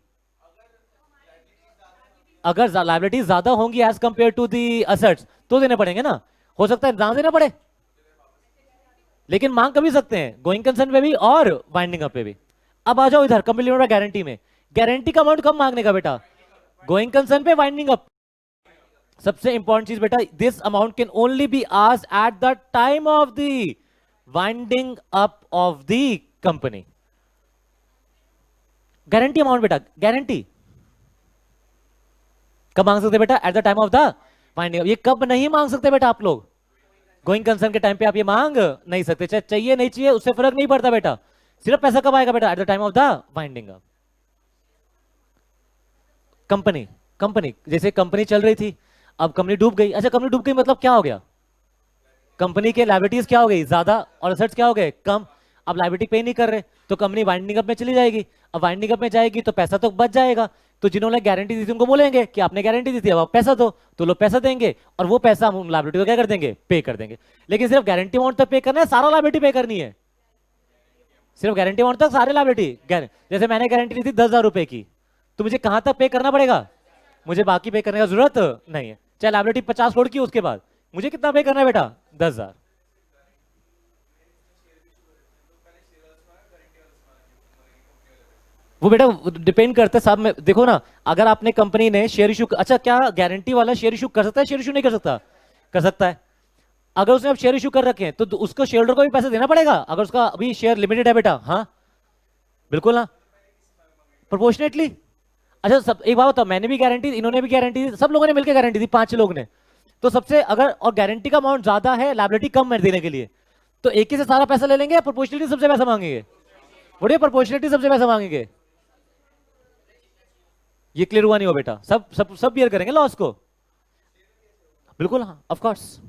अगर लाइबिलिटीज ज्यादा होंगी as compare to the assets तो देने पड़ेंगे ना, हो सकता है ना देना पड़े, लेकिन मांग कभी सकते हैं गोइंग कंसर्न पे भी और वाइंडिंग अप पे भी। अब आ जाओ इधर कंपनी लिमिटेड गारंटी में, गारंटी का अमाउंट कब मांगने का बेटा, गोइंग कंसर्न पे वाइंडिंग अप। सबसे इंपॉर्टेंट चीज बेटा, this amount can only B asked eight the time of the winding up of the company. Guarantee amount बेटा, गारंटी कब मांग सकते बेटा, eight the time of the winding up. ये कब नहीं मांग सकते बेटा आप लोग, गोइंग कंसर्न के टाइम पे आप ये मांग नहीं सकते, चाहे चाहिए नहीं चाहिए उससे फर्क नहीं पड़ता बेटा, सिर्फ पैसा कब आएगा बेटा, eight the time of the winding up. Company company जैसे कंपनी चल रही थी, अब कंपनी डूब गई, अच्छा कंपनी डूब गई मतलब क्या हो गया, कंपनी के लायबिलिटीज क्या हो गई ज्यादा और असेट्स क्या हो गए कम, अब लायबिलिटी पे नहीं कर रहे तो कंपनी वाइंडिंग अप में चली जाएगी, अब वाइंडिंग अप में जाएगी तो पैसा तो बच जाएगा, तो जिन्होंने गारंटी दी थी उनको बोलेंगे कि आपने गारंटी दी थी अब आप पैसा दो, तो लोग पैसा देंगे और वो पैसा हम लायबिलिटी को क्या कर देंगे, पे कर देंगे। लेकिन सिर्फ गारंटी अमाउंट तक पे करना है, सारा लायबिलिटी पे करनी है, सिर्फ गारंटी अमाउंट तक सारे लायबिलिटी। जैसे मैंने गारंटी दी थी 10,000 रुपए की, तो मुझे कहां तक पे करना पड़ेगा, मुझे बाकी पे करने का जरूरत नहीं है, चाहे लायबिलिटी 50 करोड़ की उसके बाद मुझे कितना पे करना है बेटा 10,000। वो बेटा डिपेंड करता है साहब में, देखो ना अगर आपने कंपनी ने शेयर इशू, अच्छा क्या गारंटी वाला शेयर इशू कर सकता है, शेयर इशू नहीं कर सकता, कर सकता है। अगर उसने अब शेयर इशू कर रखे हैं तो उसको शेयर होल्डर को भी पैसे देना पड़ेगा, अगर उसका अभी शेयर लिमिटेड है बेटा, हाँ बिल्कुल ना, प्रोपोर्शनेटली। अच्छा सब एक बात बताओ, मैंने भी गारंटी, इन्होंने भी गारंटी दी, सब लोगों ने मिलकर गारंटी दी, 5 लोग ने, तो सबसे अगर और गारंटी का अमाउंट ज्यादा है लायबिलिटी कम है देने के लिए, तो एक ही से सारा पैसा ले लेंगे या प्रोपोर्शनलिटी सबसे पैसा मांगेंगे, बोलिए प्रोपोर्शनलिटी सबसे पैसा मांगेंगे। ये क्लियर हुआ नहीं हो बेटा, सब सब सब बियर करेंगे लॉस को, बिल्कुल हाँ ऑफ कोर्स।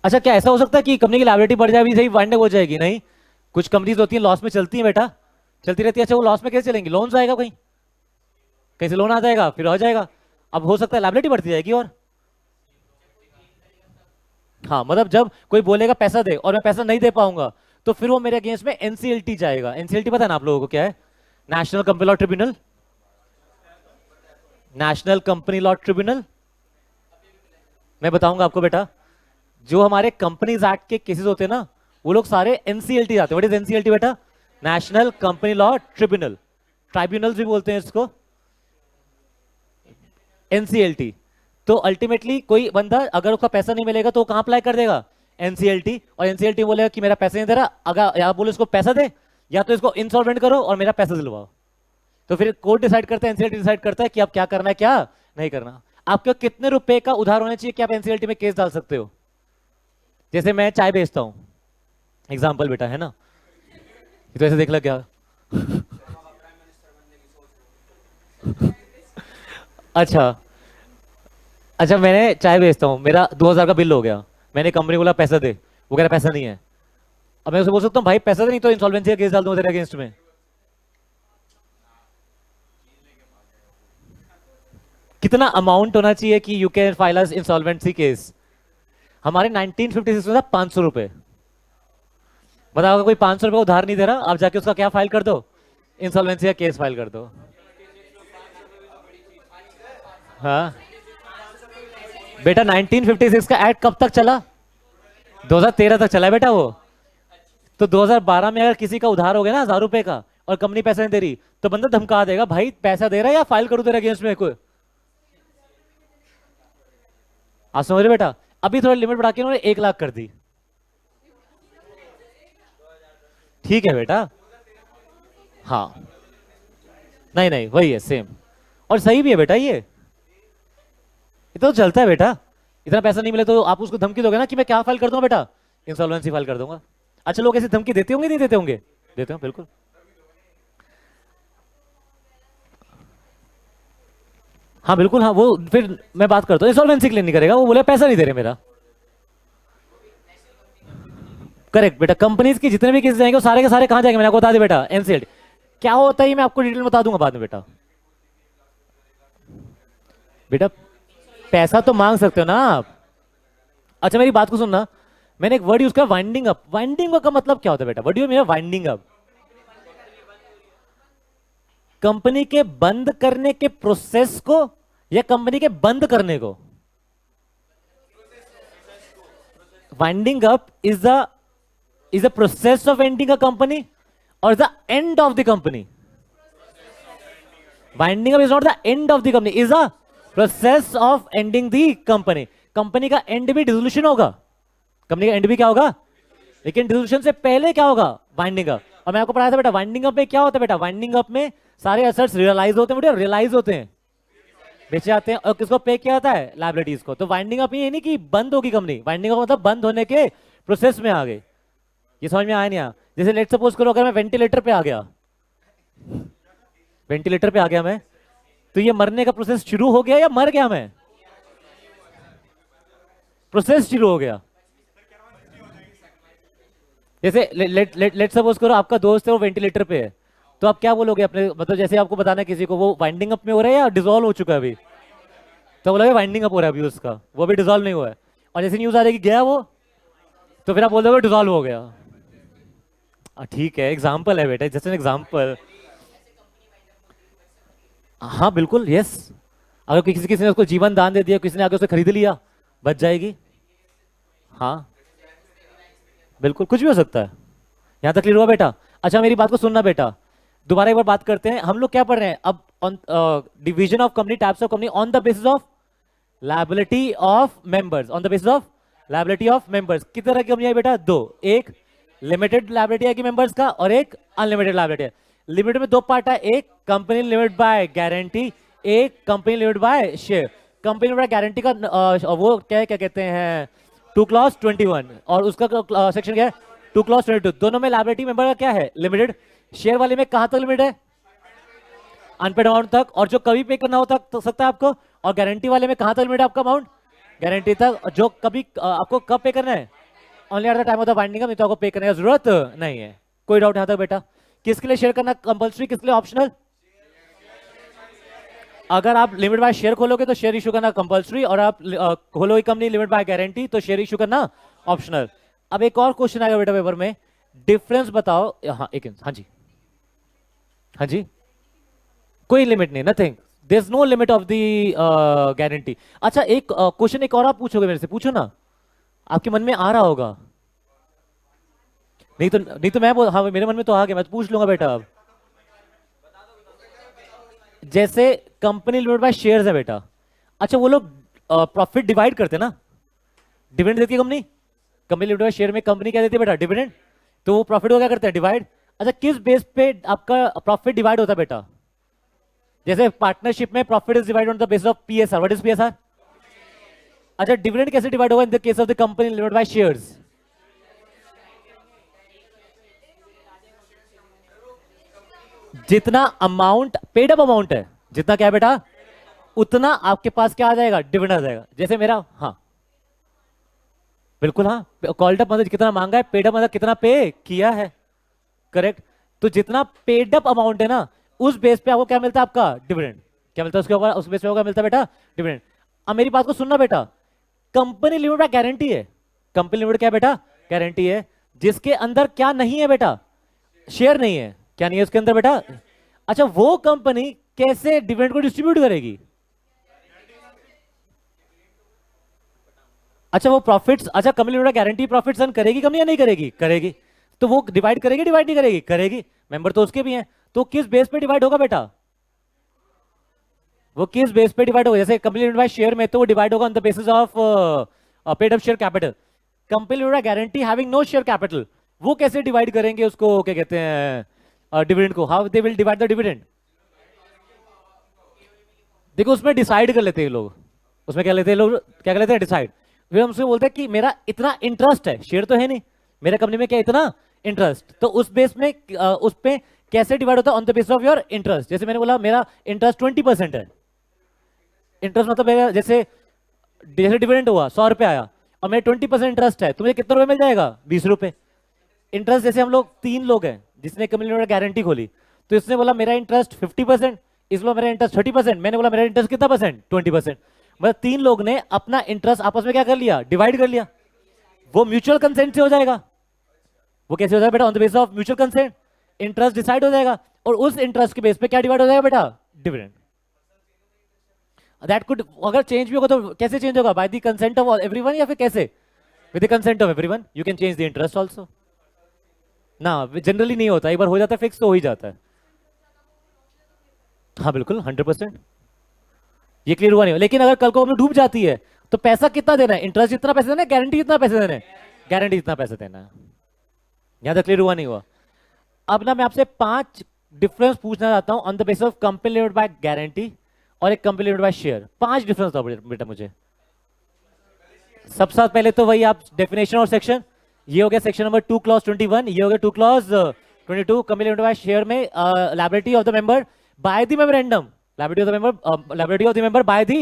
अच्छा क्या ऐसा हो सकता है कि कंपनी की लायबिलिटी बढ़ जाए भी सही वाइंड हो जाएगी, नहीं, कुछ कंपनीज होती हैं लॉस में चलती हैं बेटा, चलती रहती है, अच्छा वो लॉस में कैसे चलेंगी, लोन आएगा कहीं, कहीं से लोन आ जाएगा फिर हो जाएगा, अब हो सकता है लायबिलिटी बढ़ती जाएगी और हाँ मतलब जब कोई बोलेगा पैसा दे और मैं पैसा नहीं दे पाऊंगा तो फिर वो मेरे अगेंस्ट में एनसीएलटी जाएगा। एनसीएलटी पता है ना आप लोगों को क्या है, national company law tribunal, national company law tribunal. मैं बताऊंगा आपको बेटा, जो हमारे कंपनीज एक्ट के केसेस होते हैं ना वो लोग सारे एनसीएलटी जाते हैं। व्हाट इज एनसीएलटी बेटा, national company law tribunal, tribunal भी बोलते हैं इसको, एनसीएलटी। तो अल्टीमेटली कोई बंदा अगर उसका पैसा नहीं मिलेगा तो कहां अप्लाई कर देगा, एनसीएलटी, और एनसीएलटी बोलेगा कि मेरा पैसा नहीं दे रहा, अगर या बोले इसको पैसा दे या तो इसको इंसॉल्वेंट करो और मेरा पैसा दिलवाओ, तो फिर कोर्ट डिसाइड करता है, एनसीएलटी डिसाइड करता है कि आप क्या करना है क्या नहीं करना, आपको कितने रुपए का उधार होना चाहिए कि आप एनसीएलटी में केस डाल सकते हो। जैसे मैं चाय बेचता हूं, एग्जाम्पल बेटा है ना, ये तो ऐसे देख लो क्या अच्छा अच्छा मैंने चाय बेचता हूँ, मेरा 2,000 का बिल हो गया, मैंने कंपनी को बोला पैसा दे, वो कह रहा पैसा नहीं है। अब मैं उसे बोल सकता हूँ भाई पैसा दे, नहीं तो इंसॉल्वेंसी का केस डाल दूंगा तेरे अगेंस्ट में। कितना अमाउंट होना चाहिए कि you can file us insolvency case? हमारे 1956 में था 500 रुपए। बताओ अगर कोई 500 रुपए उधार नहीं दे रहा, आप जाके उसका क्या फाइल कर दो? इंसॉल्वेंसी का केस फाइल कर दो। हाँ बेटा 1956 का एक्ट कब तक चला? 2013 तक चला है बेटा वो। तो 2012 में अगर किसी का उधार हो गया ना 1,000 रुपए का, और कंपनी पैसा नहीं दे रही, तो बंदा धमका देगा भाई पैसा दे रहा है या फाइल करूं तेरे अगेंस्ट में कोई। आप समझ रहे बेटा? अभी थोड़ा लिमिट बढ़ा के उन्होंने 1 लाख कर दी। ठीक है बेटा। हाँ नहीं नहीं वही है सेम, और सही भी है बेटा ये तो चलता है बेटा। इतना पैसा नहीं मिले तो आप उसको धमकी दोगे ना कि मैं क्या फाइल कर दूंगा बेटा, इंसॉल्वेंसी फाइल कर दूंगा। अच्छा लोग ऐसे धमकी देते होंगे नहीं देते होंगे? देते हो बिल्कुल। हाँ बिल्कुल, हाँ वो फिर मैं बात करता हूँ, इंसॉल्वेंसी क्लेम नहीं करेगा, वो बोले पैसा नहीं दे रहे मेरा। करेक्ट बेटा, कंपनीज की जितने भी केस जाएंगे वो सारे के सारे कहां जाएंगे, मैंने आपको बता दिया बेटा, एनसीएलटी। क्या होता है ये मैं आपको डिटेल बता दूंगा बाद में बेटा। बेटा पैसा तो मांग सकते हो ना आप। अच्छा मेरी बात को सुनना, मैंने एक वर्ड यूज किया वाइंडिंग अप। वाइंडिंग अप का मतलब क्या होता है बेटा? वर्ड यू मेरा वाइंडिंग अप, कंपनी के बंद करने के प्रोसेस को या कंपनी के बंद करने को? Winding up is the process of ending a company और the end of the company? Winding up is not the end of the company, is a process of ending the company. Company का end भी dissolution होगा, company का end भी क्या होगा, लेकिन dissolution से पहले क्या होगा? Winding up. और मैं आपको पढ़ाया था बेटा वाइंडिंग अप में क्या होता है बेटा, वाइंडिंग अप में सारे एसेट्स रियलाइज होते हैं बेटा, रियलाइज होते हैं, बेचे जाते हैं, और किसको पे किया जाता है? लायबिलिटीज को। तो वाइंडिंग अप ये नहीं कि बंद होगी कंपनी, वाइंडिंग अप मतलब बंद होने के प्रोसेस में आ गए। ये समझ में आया नहीं आया? जैसे लेट सपोज करो अगर मैं वेंटिलेटर पे आ गया, वेंटिलेटर पे आ गया मैं, तो ये मरने का प्रोसेस शुरू हो गया या मर गया मैं? प्रोसेस शुरू हो गया। जैसे लेट लेट लेट सपोज करो आपका दोस्त है वो वेंटिलेटर पे है, तो आप क्या बोलोगे अपने, मतलब जैसे आपको बताना है किसी को वो वाइंडिंग अप में हो रहा है या डिसॉल्व हो चुका है अभी, तो बोलोगे वाइंडिंग अप हो रहा है अभी उसका, वो भी डिसॉल्व नहीं हुआ है। और जैसे न्यूज आ जाएगी गया वो, तो फिर आप बोल दोगे डिसॉल्व हो गया। ठीक है एग्जाम्पल है बेटा, जस्ट एन एग्जाम्पल। हाँ बिल्कुल यस, अगर किसी किसी ने उसको जीवन दान दे दिया, किसी ने आगे उसे खरीद लिया, बच जाएगी। हाँ बिल्कुल कुछ भी हो सकता है। यहां तक क्लियर हुआ बेटा? अच्छा मेरी बात को सुनना बेटा, दोबारा एक बार बात करते हैं। हम लोग क्या पढ़ रहे हैं अब? On division of company, types of company on the basis of liability of members, on the basis of liability of members. कितने तरह की कंपनी है बेटा? दो, एक लिमिटेड लायबिलिटी है कि मेंबर्स का, और एक अनलिमिटेड लायबिलिटी है। लिमिटेड में दो पार्ट है, एक कंपनी लिमिटेड बाय गारंटी, एक company limited by share. Company limited guarantee का वो क्या क्या कहते हैं, 2 clause 21, और उसका सेक्शन क्या है? 2 clause 22। दोनों में लायबिलिटी मेंबर का क्या है? लिमिटेड। शेयर वाले में कहां तक लिमिट है? अनपेड अमाउंट तक, और जो कभी पे करना हो तो सकता है आपको। और गारंटी वाले में कहां तक लिमिट है आपका अमाउंट? गारंटी तक, जो कभी आपको कब पे करना है? Only eight the time of the binding, नहीं तो आपको पे करने की जरूरत नहीं है। कोई डाउट यहां तक बेटा? किसके लिए शेयर करना कंपल्सरी, किसके लिए ऑप्शनल? अगर आप लिमिट बाय शेयर खोलोगे तो शेयर इशू करना कंपल्सरी, और आप खोलोगे कंपनी लिमिट बाय गारंटी तो शेयर इशू करना ऑप्शनल। अब एक और क्वेश्चन आएगा बेटा पेपर में, डिफरेंस बताओ। हाँ एक, हाँ जी, हाँ जी, कोई लिमिट नहीं, nothing, there is no limit of the guarantee. अच्छा एक क्वेश्चन एक और आप पूछोगे मेरे से, पूछो ना, आपके मन में आ रहा होगा। नहीं तो मैं हाँ मेरे मन में तो आ गया, मैं तो पूछ लूंगा बेटा अब। जैसे कंपनी लिमिटेड बाय शेयर्स है बेटा, अच्छा वो लोग प्रॉफिट डिवाइड करते हैं ना, डिविडेंड देती है company, company limited by share में कंपनी क्या देती है बेटा? डिविडेंड। तो वो प्रॉफिट को क्या करते हैं? डिवाइड। अच्छा किस बेस पे आपका प्रॉफिट डिवाइड होता है बेटा? जैसे पार्टनरशिप में profit is divide on the basis of PSR. What is PSR? अच्छा डिविडेंड कैसे डिवाइड होगा in the case of the company limited by shares? जितना अमाउंट पेड अप अमाउंट है, जितना क्या है बेटा, उतना आपके पास क्या आ जाएगा, डिविडेंड आ जाएगा। जैसे मेरा, हाँ बिल्कुल, हाँ कॉल्ड अप मतलब कितना मांगा है, पेड अप मतलब कितना पे किया है, करेक्ट। तो जितना पेड अप अमाउंट है ना, उस बेस पे आपको क्या मिलता है, आपका डिविडेंड। क्या मिलता है उसके ऊपर, उस बेस पे आपको क्या मिलता है बेटा, डिविडेंड। अब मेरी बात को सुनना बेटा, कंपनी लिमिटेड गारंटी है, कंपनी लिमिटेड क्या है बेटा, गारंटी है, जिसके अंदर क्या नहीं है बेटा, शेयर नहीं है। क्या नहीं है उसके अंदर बेटा? अच्छा, वो कंपनी कैसे डिविडेंड को डिस्ट्रीब्यूट करेगी? अच्छा वो प्रॉफिट्स, अच्छा company limited guarantee profits earn करेगी कंपनी या नहीं करेगी? करेगी। तो वो डिवाइड करेगी, डिवाइड नहीं करेगी? करेगी। मेंबर तो उसके भी हैं, तो किस बेस पे डिवाइड होगा बेटा? वो किस बेस पे डिवाइड होगा? जैसे कंपनी लिमिटेड बाय शेयर में, तो वो डिवाइड होगा on the basis of paid up share capital. Company limited guarantee having no share capital, वो कैसे डिवाइड करेंगे उसको, क्या कहते हैं, डिविडेंड को? How they will divide the dividend? देखो उसमें डिसाइड कर लेते हैं लोग, उसमें क्या लेते हैं लोग, क्या कर लेते हैं, डिसाइड। फिर हमसे बोलते हैं कि मेरा इतना इंटरेस्ट है, शेयर तो है नहीं मेरे कंपनी में, क्या इतना इंटरेस्ट, तो उस बेस में उस पे कैसे डिवाइड होता है, on the base of your interest. जैसे मैंने बोला मेरा इंटरेस्ट 20% है, इंटरेस्ट मतलब मेरा जैसे जैसे डिविडेंड हुआ 100 रुपए आया, और मेरे 20% इंटरेस्ट है, तो मुझे कितना रुपए मिल जाएगा, 20 रुपए इंटरेस्ट। जैसे हम लोग 3 लोग हैं, जिसने कंपनी ने गारंटी खोली, तो इसने बोला मेरा इंटरेस्ट 50%, इस बोला मेरा इंटरेस्ट 30%, मैंने बोला मेरा इंटरेस्ट कितना परसेंट, 20%। मतलब 3 लोग ने अपना इंटरेस्ट आपस में क्या कर लिया, डिवाइड कर लिया। वो म्यूचुअल कंसेंट से हो जाएगा। वो कैसे हो जाएगा बेटा, on the base of mutual consent, interest decide हो जाएगा, और उस इंटरेस्ट के बेस पे क्या डिवाइड हो जाएगा बेटा, डिविडेंड। दैट कुड, अगर चेंज भी होगा तो कैसे चेंज होगा, by the consent of everyone, या फिर कैसे, with the consent of everyone you can change the interest also ना। जनरली नहीं होता, एक बार हो जाता है फिक्स तो हो ही जाता है। हाँ बिल्कुल 100%, ये क्लियर हुआ नहीं हो। लेकिन अगर कल को हमें डूब जाती है, तो पैसा कितना देना है, इंटरेस्ट जितना पैसे देना है, गारंटी जितना पैसे देना है, गारंटी जितना पैसे देना है। यहां तक क्लियर हुआ नहीं हुआ? अब ना मैं आपसे 5 डिफरेंस पूछना चाहता हूं on the basis of company limited by guarantee और एक company limited by share. 5 difference दो बेटा मुझे। सबसे पहले तो वही आप डेफिनेशन और सेक्शन, ये हो गया सेक्शन नंबर 2 क्लॉज 21, ये हो गया 2 clause 22। Company limited by share में liability of the member by the memorandum, liability of the member, liability of the member by the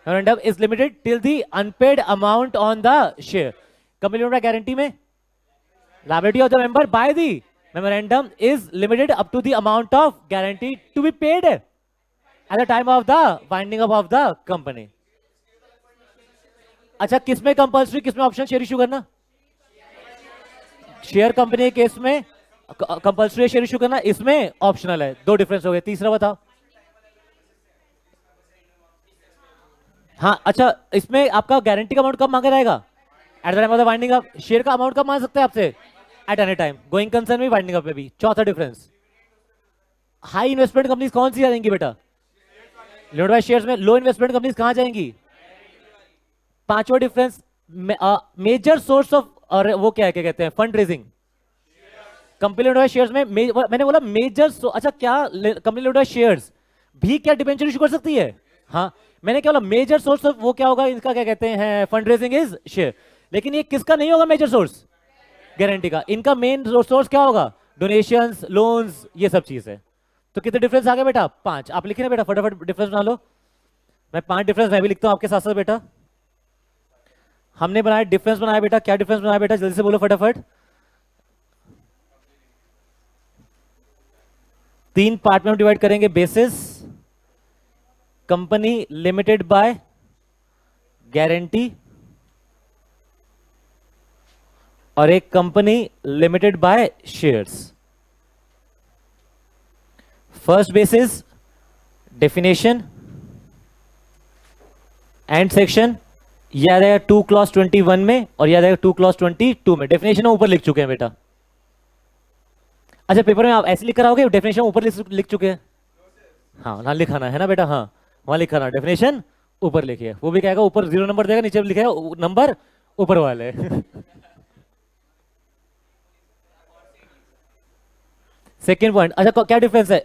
memorandum is limited till the unpaid amount on the share. Company limited guarantee में liability of the member by the memorandum is limited up to the amount of guarantee to be paid at the time of the winding up of the company. अच्छा किसमें compulsory, किसमें option share issue करना? Share company के case में compulsory share issue करना, इसमें optional है। 2 difference हो गए। तीसरा बताओ। हाँ अच्छा, इसमें आपका गारंटी का अमाउंट कब मांगा जाएगा, eight the time of the winding up. Share का अमाउंट कब मांग सकते हैं आपसे, eight any time. Going concern में, वाइंडिंग अप में भी। चौथा डिफरेंस, हाई इन्वेस्टमेंट कंपनीज कौन सी जाएंगी बेटा, लिमिटेड बाय शेयर्स में। लो इन्वेस्टमेंट कंपनीज कहां जाएंगी? पांचवा डिफरेंस, मेजर सोर्स ऑफ, और वो क्या है, क्या कहते हैं, fund raising. Company limited by shares में मैंने बोला मेजर, अच्छा क्या कंपनी लिमिटेड बाय शेयर्स भी क्या डिबेंचर इशू कर सकती है? हाँ, मैंने क्या बोला, मेजर सोर्स ऑफ वो क्या होगा इनका, क्या कहते हैं, फंड रेजिंग इज शेयर। लेकिन ये किसका नहीं होगा मेजर सोर्स, गारंटी का। इनका मेन सोर्स क्या होगा, डोनेशंस, लोन्स, ये सब चीज है। तो कितने डिफरेंस आ गए बेटा, 5। आप लिखे ना बेटा, फटाफट डिफरेंस बना लो। मैं 5 डिफरेंस मैं भी लिखता हूं आपके साथ साथ बेटा। हमने बनाया डिफरेंस, बनाया बेटा। क्या डिफरेंस बनाया बेटा, जल्दी से बोलो फटाफट। 3 पार्ट में हम डिवाइड करेंगे, basis, company limited by guarantee, और एक company limited by shares. First basis definition and section, याद आएगा 2 क्लॉज 21 में, और याद आएगा 2 क्लॉज 22 में। डेफिनेशन ऊपर लिख चुके हैं बेटा। अच्छा पेपर में आप ऐसे लिख कर आओगे, डेफिनेशन ऊपर लिख चुके हैं? हाँ ना, लिखाना है ना बेटा, हाँ वहां लिखाना, डेफिनेशन ऊपर लिखिए। वो भी कहेगा ऊपर 0 नंबर देगा, नीचे लिखेगा नंबर ऊपर वाले। सेकेंड पॉइंट, अच्छा क्या डिफरेंस है,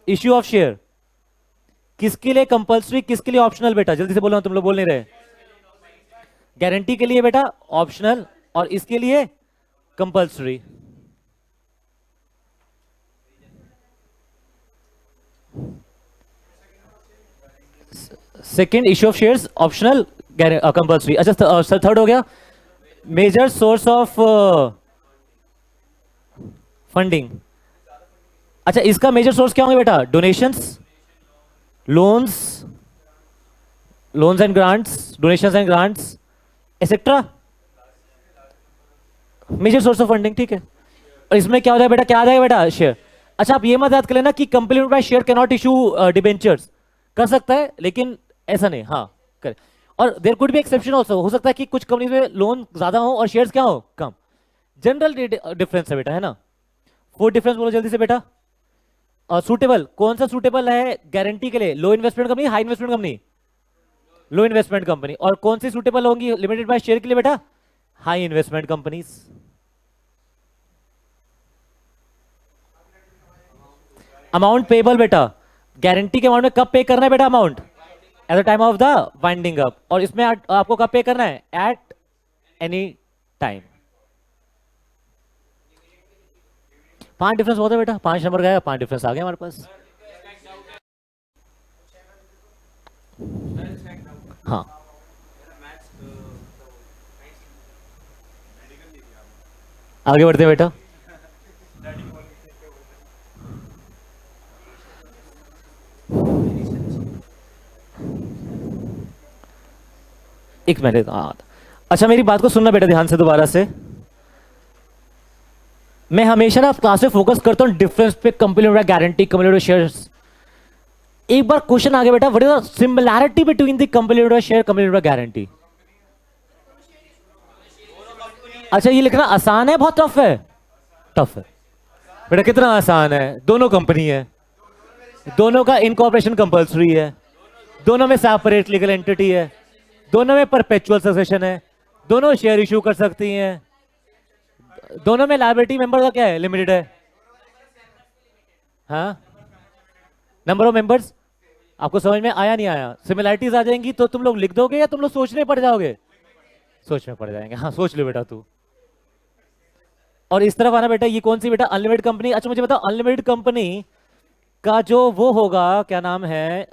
इश्यू ऑफ शेयर किसके लिए कंपल्सरी, किसके लिए ऑप्शनल बेटा, जल्दी से बोलो, तुम लोग बोल नहीं रहे। गारंटी के लिए बेटा ऑप्शनल, और इसके लिए compulsory. Second issue of shares optional compulsory. अच्छा थर्ड हो गया मेजर सोर्स ऑफ फंडिंग। अच्छा इसका मेजर सोर्स क्या होंगे बेटा? Donations, loans, loans and grants, donations and grants etcetera, major source of funding. ठीक है, और इसमें क्या हो जाएगा बेटा? क्या आ जाएगा बेटा? शेयर। अच्छा आप ये मत याद कर लेना कि company limited by share can not issue debentures. कर सकता है लेकिन ऐसा नहीं। हाँ कर। और there could be exception also, हो सकता है कि कुछ कंपनी में लोन ज्यादा हो और शेयर्स क्या हो? कम। जनरल डिफरेंस है बेटा, है ना। फोर डिफरेंस बोलो जल्दी से बेटा। सूटेबल, कौन सा सूटेबल है गारंटी के लिए? Low investment company, high investment company? Low investment company. और कौन सी सूटेबल होंगी लिमिटेड बाय शेयर के लिए बेटा? High investment companies. Amount payable बेटा, गारंटी के अमाउंट में कब पे करना है बेटा? Amount at the time of the winding up. और इसमें आपको कब पे करना है? Eight any time. 5 डिफरेंस होता है बेटा, 5 नंबर गया, 5 डिफरेंस आ गया हमारे पास। हाँ आगे बढ़ते हैं बेटा। एक मिनट। अच्छा मेरी बात को सुनना बेटा ध्यान से दोबारा से। मैं हमेशा ना क्लास में फोकस करता हूं डिफरेंस पे, कंपनी गारंटी, कंपनी शेयर्स। एक बार क्वेश्चन आ गया बेटा, what is the similarity between the company share, company guarantee? अच्छा ये लिखना आसान है बहुत टफ है? टफ है बेटा। कितना आसान है? दोनों कंपनी है, दोनों का इनकॉर्पोरेशन कंपल्सरी है, दोनों में सेपरेट लीगल एंटिटी है, दोनों में परपेचुअल सक्सेशन है, दोनों शेयर इश्यू कर सकती हैं, दोनों में लायबिलिटी मेंबर का क्या है? लिमिटेड है। हाँ नंबर ऑफ मेंबर्स आपको समझ में आया नहीं आया? सिमिलैरिटीज आ जाएंगी तो तुम लोग लिख दोगे या तुम लोग सोचने पड़ जाओगे? सोचने पड़ जाएंगे। हाँ सोच लो बेटा तू। और इस तरफ आना बेटा, ये कौन सी बेटा? Unlimited company. अच्छा मुझे बताओ अनलिमिटेड कंपनी का जो वो होगा, क्या नाम है,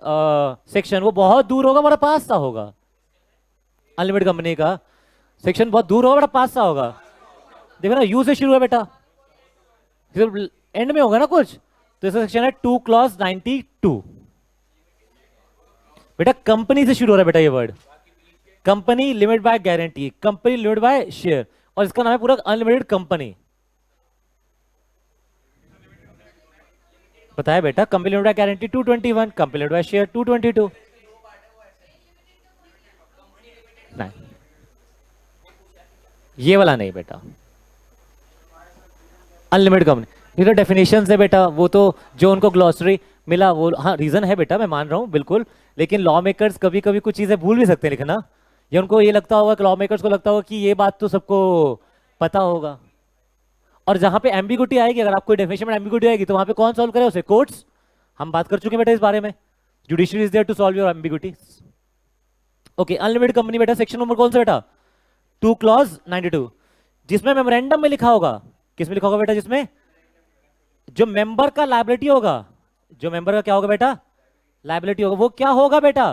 सेक्शन, वो बहुत दूर होगा बड़ा पास सा होगा? अनलिमिटेड कंपनी का सेक्शन बहुत दूर होगा बड़ा पास सा होगा? देखो ना यू से शुरू है बेटा, एंड में होगा ना कुछ, तो इसका सेक्शन है 2 क्लॉज 92। बेटा कंपनी से शुरू हो रहा है बेटा ये word, company limited by guarantee, company limited by share, और इसका नाम है पूरा अनलिमिटेड कंपनी। बताया बेटा, company limited by guarantee 221, company limited by share 222। नहीं ये वाला नहीं बेटा, अनलिमिटेड कंपनी। ये तो डेफिनेशन है बेटा, वो तो जो उनको ग्लॉसरी मिला वो, हाँ रीजन है बेटा, मैं मान रहा हूँ बिल्कुल, लेकिन लॉ मेकर्स कभी कभी कुछ चीजें भूल भी सकते हैं लिखना, या उनको ये लगता होगा, लॉ मेकर्स को लगता होगा कि ये बात तो सबको पता होगा। और जहां पे एम्बिगुटी आएगी, अगर आपको डेफिनेशन में एम्बिगुटी आएगी तो वहां पे कौन सॉल्व करे उसे? कोर्ट्स। हम बात कर चुके हैं बेटा इस बारे में, judiciary is there to solve your ambiguity. Okay unlimited company बेटा, सेक्शन नंबर कौन सा बेटा? 2 क्लॉज 92, जिसमें मेमोरेंडम में लिखा होगा, किस में लिखा होगा बेटा? जिसमें जो मेंबर का लायबिलिटी होगा, जो मेंबर का क्या होगा बेटा? लायबिलिटी होगा, वो क्या होगा बेटा?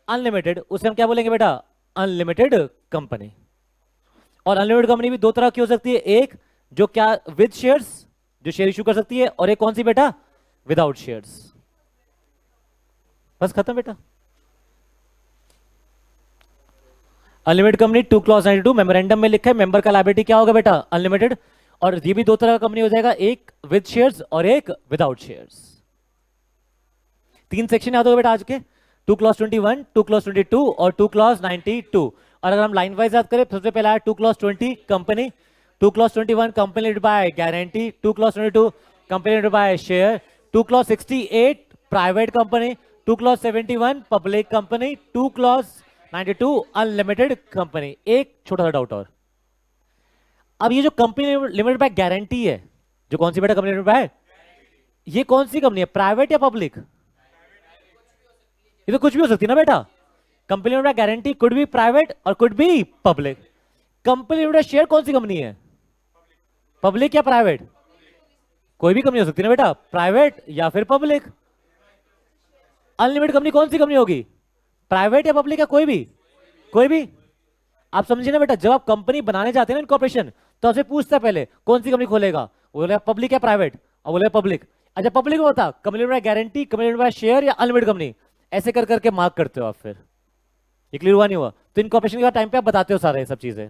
अनलिमिटेड। उसे हम क्या बोलेंगे बेटा? Unlimited company. और अनलिमिटेड कंपनी भी दो तरह की हो सकती है, एक जो क्या विद शेयर्स, जो शेयर इश्यू कर सकती है, और एक कौन सी बेटा? Without shares. बस खत्म बेटा। अनलिमिटेड कंपनी 2 क्लॉज 92, मेमोरेंडम में लिखा है मेंबर का लायबिलिटी क्या होगा बेटा? अनलिमिटेड। और ये भी दो तरह का कंपनी हो जाएगा, एक विद शेयर्स और एक विदाउट शेयर्स। 3 सेक्शन याद होगा बेटा आज के, 2 क्लॉज 21, 2 क्लॉज 22 और 2 क्लॉज 92। और अगर हम लाइन वाइज याद करें, सबसे पहला है 2 clause 20 company, 2 clause 21 company limited by guarantee, 2 clause 22 company limited by share, 2 clause 68 private company, 2 clause 71 public company, 2 clause 92 unlimited company. एक छोटा सा डाउट और, अब ये जो कंपनी लिमिटेड बाय गारंटी है, जो कौन सी बेटा कंपनी लिमिटेड बाय, ये कौन सी कंपनी है? प्राइवेट या पब्लिक? ये तो कुछ भी हो सकती है ना बेटा। Company limited by guarantee could be private और could be public. Company limited share कौन सी कंपनी है? पब्लिक या प्राइवेट? कोई भी कंपनी हो सकती है ना बेटा, प्राइवेट या फिर पब्लिक। अनलिमिटेड कंपनी कौन सी कंपनी होगी? प्राइवेट या पब्लिक है, कोई भी। आप समझिए ना बेटा, जब आप कंपनी बनाने जाते हैं ना इनकॉर्पोरेशन, तो आपसे पूछता है पहले कौन सी कंपनी खोलेगा, वो बोले पब्लिक या प्राइवेट, और बोले पब्लिक। अच्छा पब्लिक में होता कंपनी में गारंटी, कंपनी में शेयर या अनलिमिटेड कंपनी, ऐसे कर करके मार्क करते हो आप। फिर ये क्लियर हुआ नहीं हुआ? तो इनकॉर्पोरेशन के टाइम पे आप बताते हो सारे सब चीजें।